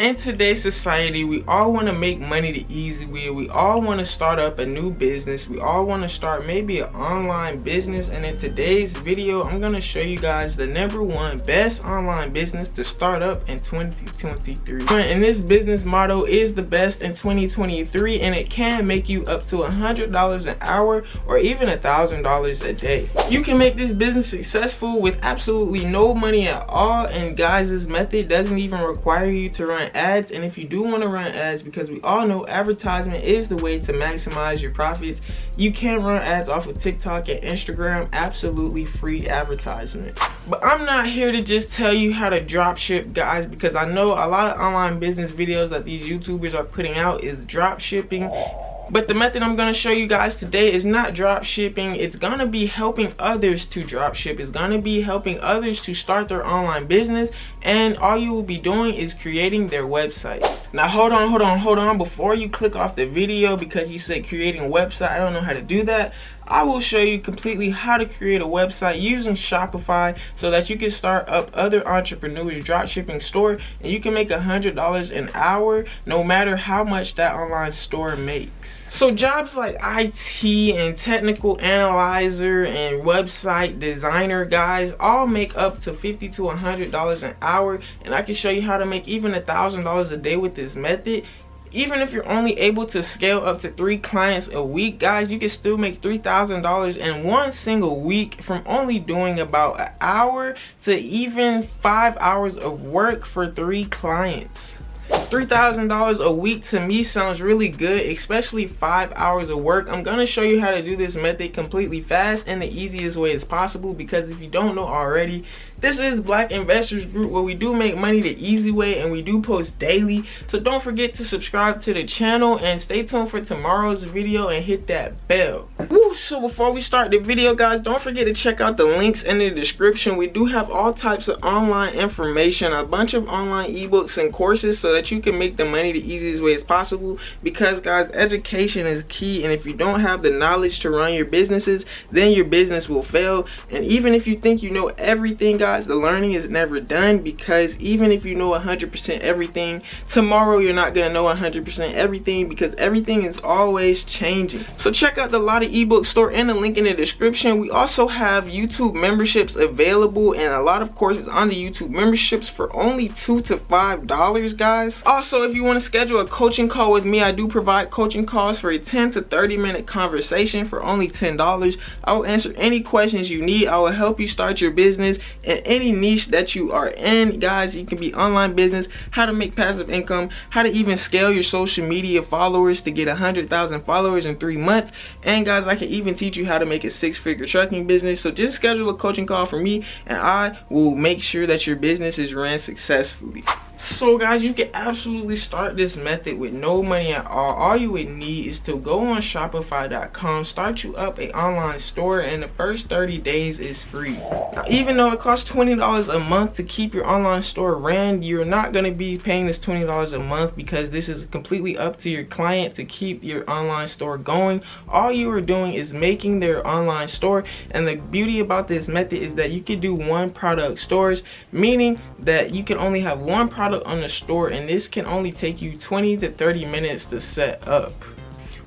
In today's society, we all want to make money the easy way. We all want to start up a new business. We all want to start maybe an online business. And in today's video, I'm going to show you guys the #1 best online business to start up in 2023. And this business model is the best in 2023, and it can make you up to $100 an hour or even $1,000 a day. You can make this business successful with absolutely no money at all. And guys, this method doesn't even require you to run ads. And if you do want to run ads, because we all know advertisement is the way to maximize your profits, you can run ads off of TikTok and Instagram, absolutely free advertisement. But I'm not here to just tell you how to drop ship, guys, because I know a lot of online business videos that these YouTubers are putting out is drop shipping. But the method I'm going to show you guys today is not drop shipping. It's going to be helping others to drop ship. It's going to be helping others to start their online business. And all you will be doing is creating their website. Now hold on. Before you click off the video because you said creating a website, I don't know how to do that. I will show you completely how to create a website using Shopify so that you can start up other entrepreneurs' dropshipping store, and you can make $100 an hour no matter how much that online store makes. So jobs like IT and technical analyzer and website designer, guys, all make up to $50 to $100 an hour, and I can show you how to make even $1,000 a day with this method. Even if you're only able to scale up to 3 clients a week, guys, you can still make $3,000 in one single week from only doing about an hour to even 5 hours of work for 3 clients. $3,000 a week to me sounds really good, especially 5 hours of work. I'm gonna show you how to do this method completely fast and the easiest way as possible, because if you don't know already, this is Black Investors Group, where we do make money the easy way and we do post daily. So don't forget to subscribe to the channel and stay tuned for tomorrow's video and hit that bell. Woo! So before we start the video, guys, don't forget to check out the links in the description. We do have all types of online information, a bunch of online ebooks and courses so that you can make the money the easiest way as possible, because guys, education is key, and if you don't have the knowledge to run your businesses, then your business will fail. And even if you think you know everything, guys, the learning is never done, because even if you know 100% everything, tomorrow you're not gonna know 100% everything, because everything is always changing. So check out the Lotta ebook store and the link in the description. We also have YouTube memberships available and a lot of courses on the YouTube memberships for only $2 to $5, guys. Also, if you want to schedule a coaching call with me, I do provide coaching calls for a 10 to 30 minute conversation for only $10. I will answer any questions you need. I will help you start your business in any niche that you are in, guys. You can be online business, how to make passive income, how to even scale your social media followers to get 100,000 followers in 3 months. And guys, I can even teach you how to make a 6-figure trucking business. So just schedule a coaching call for me and I will make sure that your business is ran successfully. So guys, you can absolutely start this method with no money at all. All you would need is to go on Shopify.com, start you up an online store, and the first 30 days is free. Now, even though it costs $20 a month to keep your online store ran, you're not going to be paying this $20 a month, because this is completely up to your client to keep your online store going. All you are doing is making their online store, and the beauty about this method is that you can do one product stores, meaning that you can only have one product on the store, and this can only take you 20 to 30 minutes to set up.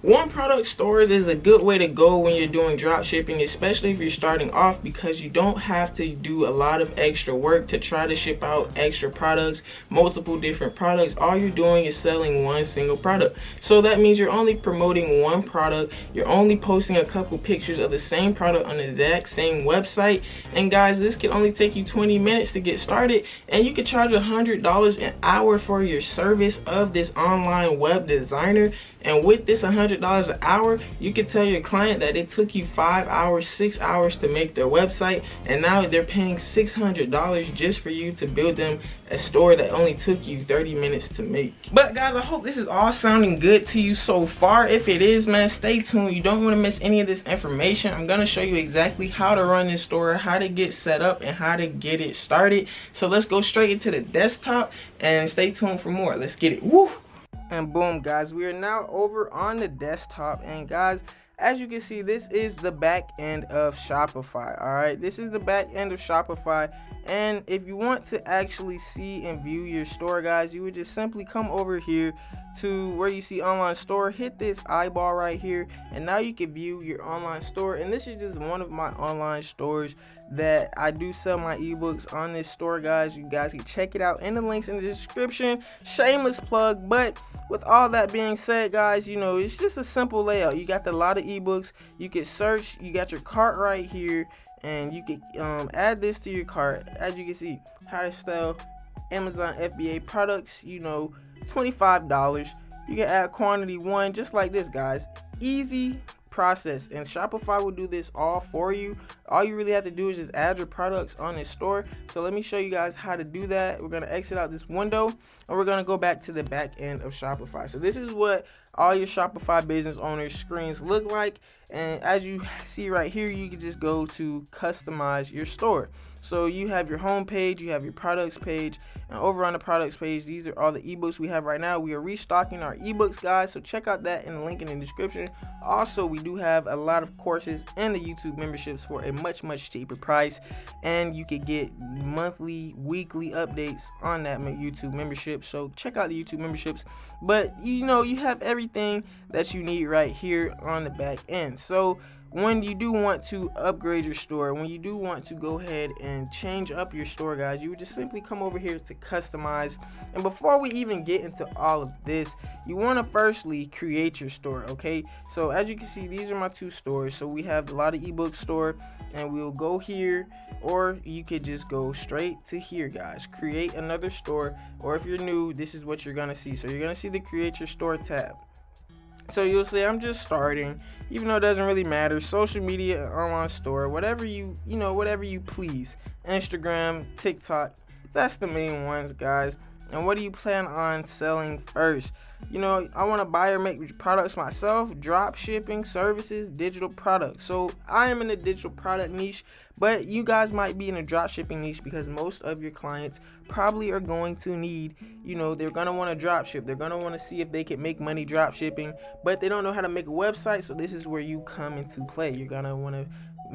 One product stores is a good way to go when you're doing drop shipping, especially if you're starting off, because you don't have to do a lot of extra work to try to ship out extra products, multiple different products. All you're doing is selling one single product. So that means you're only promoting one product. You're only posting a couple pictures of the same product on the exact same website. And guys, this can only take you 20 minutes to get started, and you can charge $100 an hour for your service of this online web designer. And with this $100 an hour, you can tell your client that it took you 5 hours, 6 hours to make their website, and now they're paying $600 just for you to build them a store that only took you 30 minutes to make. But guys, I hope this is all sounding good to you so far. If it is, man, stay tuned. You don't want to miss any of this information. I'm going to show you exactly how to run this store, how to get set up, and how to get it started. So let's go straight into the desktop and stay tuned for more. Let's get it. Woo! And boom, guys, we are now over on the desktop, and guys, as you can see, this is the back end of Shopify. All right, this is the back end of Shopify. And if you want to actually see and view your store, guys, you would just simply come over here to where you see online store, hit this eyeball right here, and now you can view your online store. And this is just one of my online stores that I do sell my ebooks on this store, guys. You guys can check it out in the links in the description. Shameless plug. But with all that being said, guys, you know, it's just a simple layout. You got a lot of ebooks. You can search, you got your cart right here, and you can add this to your cart. As you can see, how to sell Amazon FBA products, you know, $25. You can add quantity 1, just like this, guys. Easy process, and Shopify will do this all for you. All you really have to do is just add your products on this store. So let me show you guys how to do that. We're going to exit out this window, and we're going to go back to the back end of Shopify. So this is what all your Shopify business owners screens look like. And as you see right here, you can just go to customize your store. So you have your home page, you have your products page, and over on the products page, these are all the ebooks we have right now. We are restocking our ebooks, guys, so check out that in the link in the description. Also, we do have a lot of courses and the YouTube memberships for a much cheaper price, and you can get monthly, weekly updates on that YouTube membership. So check out the YouTube memberships. But you know, you have everything that you need right here on the back end. So when you do want to upgrade your store, when you do want to go ahead and change up your store, guys, you would just simply come over here to customize. And before we even get into all of this, you want to firstly create your store. Okay, so as you can see, these are my 2 stores. So we have a lot of ebook store, and we'll go here, or you could just go straight to here, guys, create another store. Or if you're new, this is what you're gonna see. So you're gonna see the create your store tab. So you'll say, I'm just starting, even though it doesn't really matter. Social media, online store, whatever you whatever you please. Instagram, TikTok, that's the main ones, guys. And what do you plan on selling first? You know, I want to buy or make products myself, drop shipping, services, digital products. So I am in the digital product niche, but you guys might be in a drop shipping niche because most of your clients probably are going to need, you know, they're going to want to drop ship. They're going to want to see if they can make money drop shipping, but they don't know how to make a website. So this is where you come into play. You're going to want to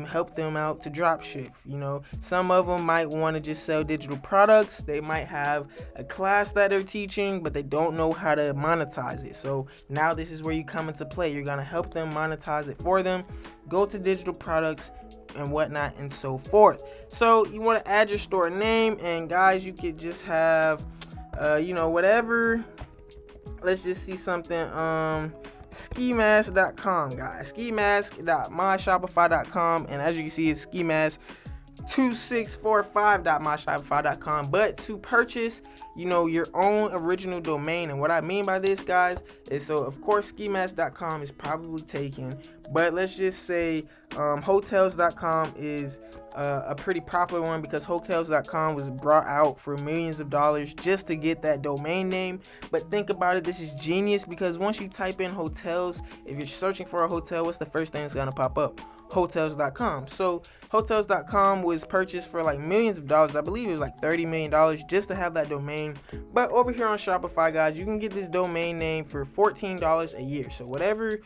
help them out to drop ship. You know, some of them might want to just sell digital products. They might have a class that they're teaching, but they don't know how to monetize it. So now this is where you come into play. You're going to help them monetize it for them, go to digital products and whatnot and so forth. So you want to add your store name, and guys, you could just have you know, whatever. Let's just see something, skimask.com, guys. skimask.myshopify.com, and as you can see, it's skimask2645.myshopify.com. But to purchase, you know, your own original domain, and what I mean by this, guys, is, so of course skimask.com is probably taken, but let's just say hotels.com is a pretty popular one, because hotels.com was brought out for millions of dollars just to get that domain name. But think about it, this is genius, because once you type in hotels, if you're searching for a hotel, what's the first thing that's gonna pop up? Hotels.com. So hotels.com was purchased for like millions of dollars. I believe it was like $30 million just to have that domain. But over here on Shopify, guys, you can get this domain name for $14 a year. So whatever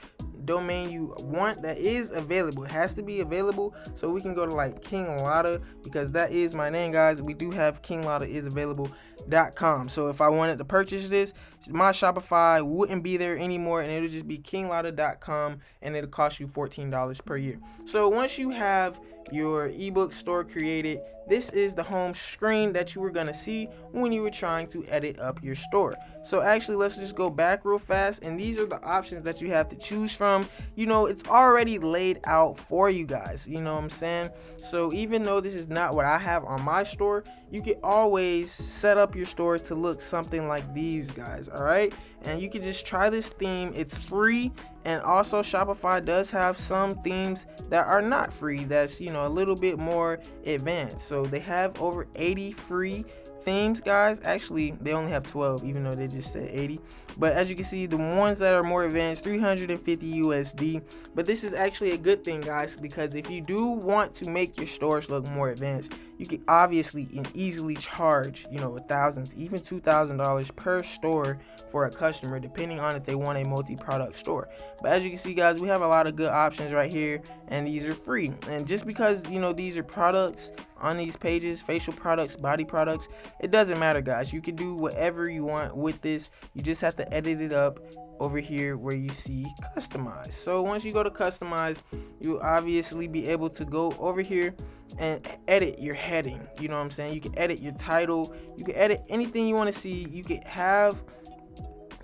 domain you want that is available, it has to be available. So we can go to like KINGLATTA, because that is my name, guys. We do have KINGLATTA is available.com. So if I wanted to purchase this, my Shopify wouldn't be there anymore, and it'll just be KINGLATTA.com, and it'll cost you $14 per year. So once you have your ebook store created, this is the home screen that you were going to see when you were trying to edit up your store. So actually, let's just go back real fast, and these are the options that you have to choose from. You know, it's already laid out for you guys, you know what I'm saying? So even though this is not what I have on my store, you can always set up your store to look something like these, guys. All right, and you can just try this theme. It's free, and also Shopify does have some themes that are not free, that's, you know, a little bit more advanced. So they have over 80 free themes, guys. Actually, they only have 12, even though they just said 80. But as you can see, the ones that are more advanced, 350 USD. But this is actually a good thing, guys, because if you do want to make your stores look more advanced, you can obviously and easily charge, you know, $1,000 even $2,000 per store for a customer, depending on if they want a multi-product store. But as you can see, guys, we have a lot of good options right here, and these are free. And just because, you know, these are products on these pages, facial products, body products, it doesn't matter, guys. You can do whatever you want with this. You just have to edit it up over here where you see customize. So once you go to customize, you'll obviously be able to go over here and edit your heading. You know what I'm saying? You can edit your title, you can edit anything you want to see. You can have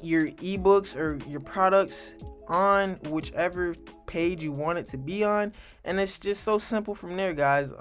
your ebooks or your products on whichever page you want it to be on, and it's just so simple from there, guys.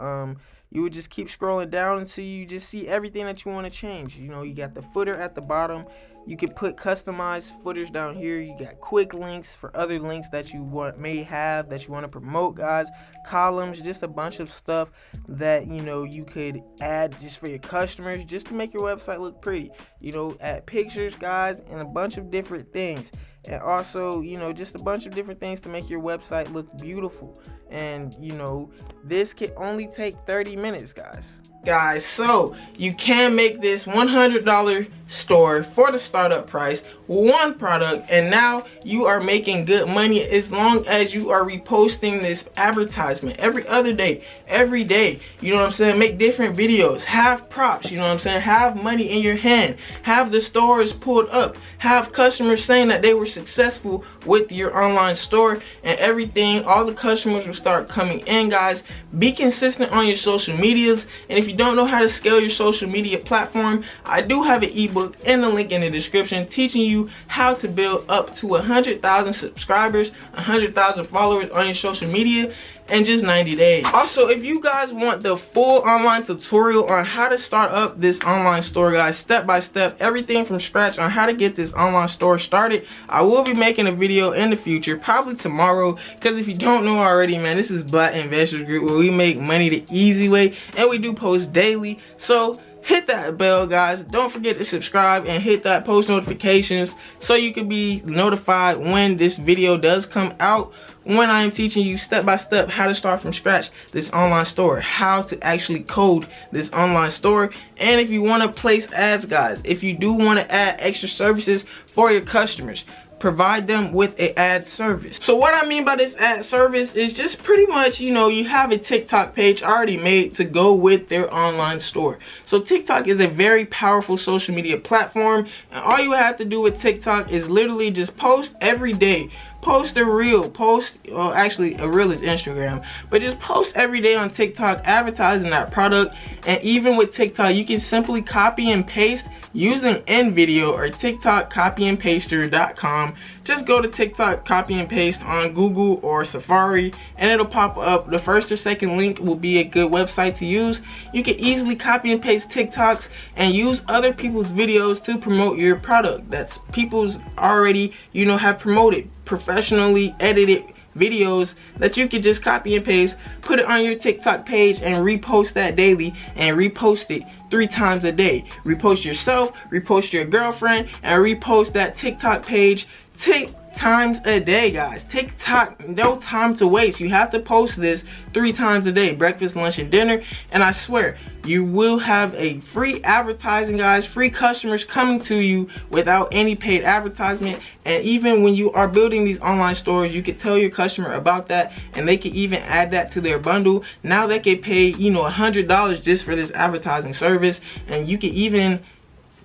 You would just keep scrolling down until you just see everything that you want to change. You know, you got the footer at the bottom. You can put customized footers down here. You got quick links for other links that you may have that you want to promote, guys. Columns, just a bunch of stuff that, you know, you could add just for your customers, just to make your website look pretty. You know, add pictures, guys, and a bunch of different things. And also, you know, just a bunch of different things to make your website look beautiful. And, you know, this can only take 30 minutes, guys. So you can make this $100 store for the startup price, one product, and now you are making good money as long as you are reposting this advertisement every other day, every day. You know what I'm saying? Make different videos, have props, you know what I'm saying? Have money in your hand, have the stores pulled up, have customers saying that they were successful with your online store, and everything, all the customers will start coming in, guys. Be consistent on your social medias, and if you don't know how to scale your social media platform, I do have an ebook in the link in the description teaching you how to build up to 100,000 subscribers, 100,000 followers on your social media in just 90 days. Also, if you guys want the full online tutorial on how to start up this online store, guys, step by step, everything from scratch on how to get this online store started, I will be making a video in the future, probably tomorrow, because if you don't know already, man, this is Black Investors Group, where we make money the easy way, and we do post daily. So hit that bell, guys. Don't forget to subscribe and hit that post notifications so you can be notified when this video does come out, when I am teaching you step by step how to start from scratch this online store, how to actually code this online store. And if you want to place ads, guys, if you do want to add extra services for your customers, provide them with an ad service. So what I mean by this ad service is just pretty much, you know, you have a TikTok page already made to go with their online store. So TikTok is a very powerful social media platform, and all you have to do with TikTok is literally just post every day. Post a reel, well, actually a reel is Instagram, but just post every day on TikTok advertising that product. And even with TikTok, you can simply copy and paste using InVideo or TikTokCopyAndPaster.com. Just go to TikTok copy and paste on Google or Safari, and it'll pop up. The first or second link will be a good website to use. You can easily copy and paste TikToks and use other people's videos to promote your product that's people's already, you know, have promoted, professionally edited videos that you can just copy and paste, put it on your TikTok page, and repost that daily, and repost it 3 times a day. Repost yourself, repost your girlfriend, and repost that TikTok page 10 times a day, guys. TikTok, no time to waste. You have to post this 3 times a day, breakfast, lunch, and dinner, and I swear you will have a free advertising, guys, free customers coming to you without any paid advertisement. And even when you are building these online stores, you can tell your customer about that, and they can even add that to their bundle. Now they can pay, you know, $100 just for this advertising service, and you can even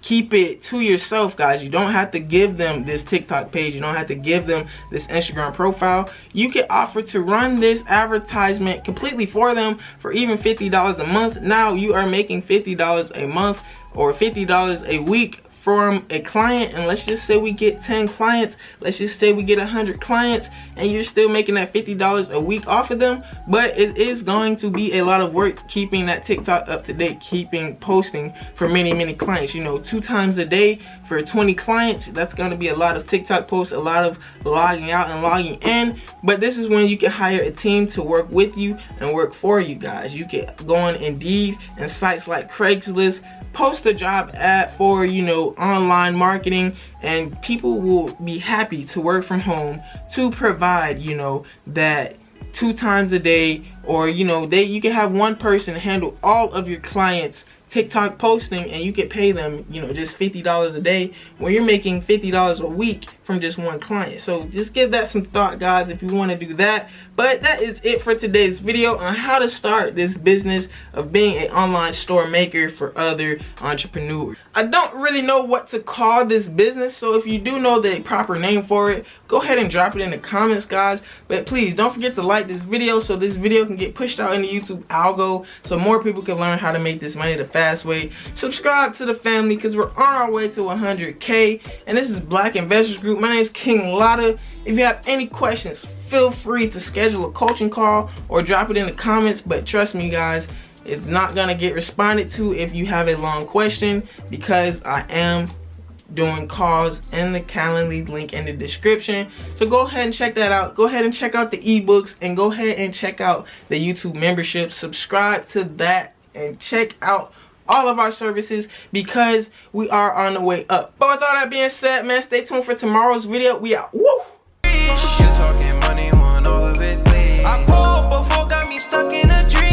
keep it to yourself, guys. You don't have to give them this TikTok page. You don't have to give them this Instagram profile. You can offer to run this advertisement completely for them for even $50 a month. Now you are making $50 a month or $50 a week from a client, and let's just say we get 10 clients, let's just say we get 100 clients, and you're still making that $50 a week off of them. But it is going to be a lot of work keeping that TikTok up to date, keeping posting for many clients. You know, 2 times a day for 20 clients, that's going to be a lot of TikTok posts, a lot of logging out and logging in. But this is when you can hire a team to work with you and work for you, guys. You can go on Indeed and sites like Craigslist, post a job ad for, you know, online marketing, and people will be happy to work from home to provide, you know, that 2 times a day, or you know, you can have one person handle all of your clients' TikTok posting, and you could pay them, you know, just $50 a day when you're making $50 a week from just one client. So just give that some thought, guys, if you want to do that. But that is it for today's video on how to start this business of being an online store maker for other entrepreneurs. I don't really know what to call this business, so if you do know the proper name for it, go ahead and drop it in the comments, guys. But please don't forget to like this video so this video can get pushed out in the YouTube algo, so more people can learn how to make this money the fast way. Subscribe to the family because we're on our way to 100K. And this is Black Investors Group. My name is KINGLATTA. If you have any questions, feel free to schedule a coaching call or drop it in the comments. But trust me, guys, it's not gonna get responded to if you have a long question, because I am doing calls in the Calendly link in the description. So go ahead and check that out. Go ahead and check out the ebooks, and go ahead and check out the YouTube membership. Subscribe to that and check out all of our services, because we are on the way up. But with all that being said, man, stay tuned for tomorrow's video. We out. Woo! You talking money, want all of it, please. I pulled before, got me stuck in a dream.